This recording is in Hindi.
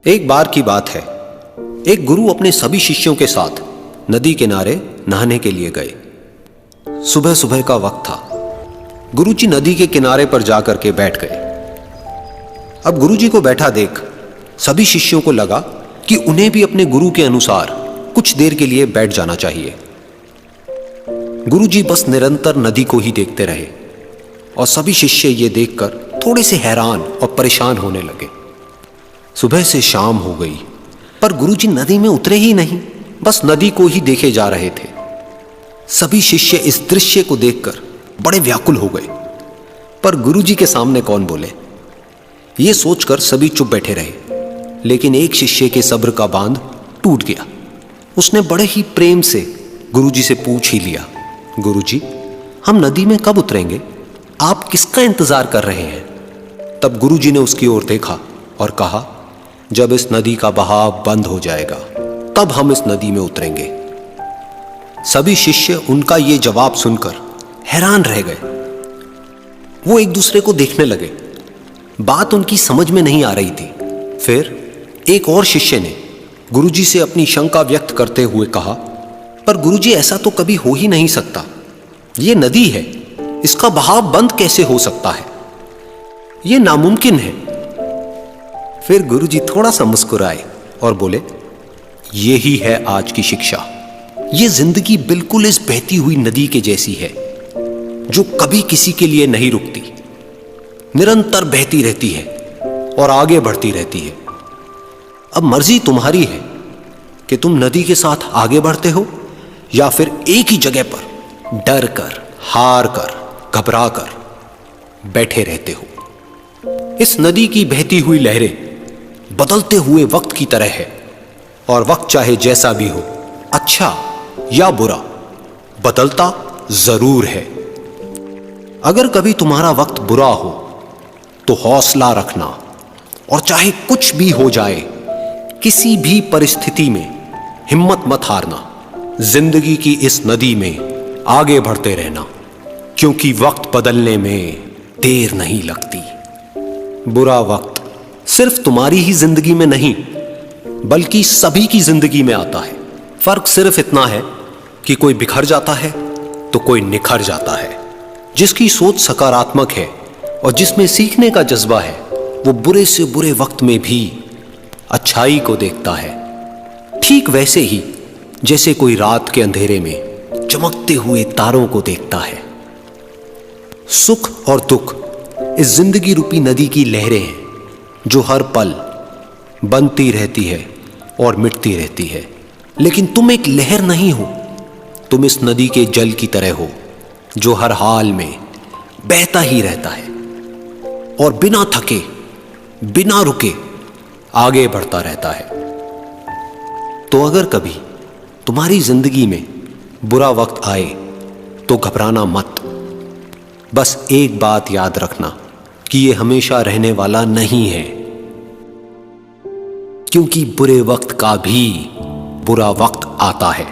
एक बार की बात है, एक गुरु अपने सभी शिष्यों के साथ नदी किनारे नहाने के लिए गए। सुबह सुबह का वक्त था। गुरुजी नदी के किनारे पर जाकर के बैठ गए। अब गुरुजी को बैठा देख सभी शिष्यों को लगा कि उन्हें भी अपने गुरु के अनुसार कुछ देर के लिए बैठ जाना चाहिए। गुरुजी बस निरंतर नदी को ही देखते रहे और सभी शिष्य ये देखकर थोड़े से हैरान और परेशान होने लगे। सुबह से शाम हो गई, पर गुरुजी नदी में उतरे ही नहीं, बस नदी को ही देखे जा रहे थे। सभी शिष्य इस दृश्य को देखकर बड़े व्याकुल हो गए, पर गुरुजी के सामने कौन बोले, ये सोचकर सभी चुप बैठे रहे। लेकिन एक शिष्य के सब्र का बांध टूट गया। उसने बड़े ही प्रेम से गुरुजी से पूछ ही लिया, गुरुजी, हम नदी में कब उतरेंगे? आप किसका इंतजार कर रहे हैं? तब गुरुजी ने उसकी ओर देखा और कहा, जब इस नदी का बहाव बंद हो जाएगा तब हम इस नदी में उतरेंगे। सभी शिष्य उनका ये जवाब सुनकर हैरान रह गए। वो एक दूसरे को देखने लगे। बात उनकी समझ में नहीं आ रही थी। फिर एक और शिष्य ने गुरुजी से अपनी शंका व्यक्त करते हुए कहा, पर गुरुजी, ऐसा तो कभी हो ही नहीं सकता। ये नदी है, इसका बहाव बंद कैसे हो सकता है? ये नामुमकिन है। फिर गुरुजी थोड़ा सा मुस्कुराए और बोले, यही है आज की शिक्षा। ये जिंदगी बिल्कुल इस बहती हुई नदी के जैसी है, जो कभी किसी के लिए नहीं रुकती, निरंतर बहती रहती है और आगे बढ़ती रहती है। अब मर्जी तुम्हारी है कि तुम नदी के साथ आगे बढ़ते हो या फिर एक ही जगह पर डर कर, हार कर, घबरा कर बैठे रहते हो। इस नदी की बहती हुई लहरें बदलते हुए वक्त की तरह है, और वक्त चाहे जैसा भी हो, अच्छा या बुरा, बदलता जरूर है। अगर कभी तुम्हारा वक्त बुरा हो तो हौसला रखना, और चाहे कुछ भी हो जाए, किसी भी परिस्थिति में हिम्मत मत हारना। जिंदगी की इस नदी में आगे बढ़ते रहना, क्योंकि वक्त बदलने में देर नहीं लगती। बुरा वक्त सिर्फ तुम्हारी ही जिंदगी में नहीं, बल्कि सभी की जिंदगी में आता है। फर्क सिर्फ इतना है कि कोई बिखर जाता है तो कोई निखर जाता है। जिसकी सोच सकारात्मक है और जिसमें सीखने का जज्बा है, वो बुरे से बुरे वक्त में भी अच्छाई को देखता है। ठीक वैसे ही जैसे कोई रात के अंधेरे में चमकते हुए तारों को देखता है। सुख और दुख इस जिंदगी रूपी नदी की लहरें हैं, जो हर पल बनती रहती है और मिटती रहती है। लेकिन तुम एक लहर नहीं हो, तुम इस नदी के जल की तरह हो, जो हर हाल में बहता ही रहता है और बिना थके, बिना रुके आगे बढ़ता रहता है। तो अगर कभी तुम्हारी जिंदगी में बुरा वक्त आए तो घबराना मत। बस एक बात याद रखना कि ये हमेशा रहने वाला नहीं है, क्योंकि बुरे वक्त का भी बुरा वक्त आता है।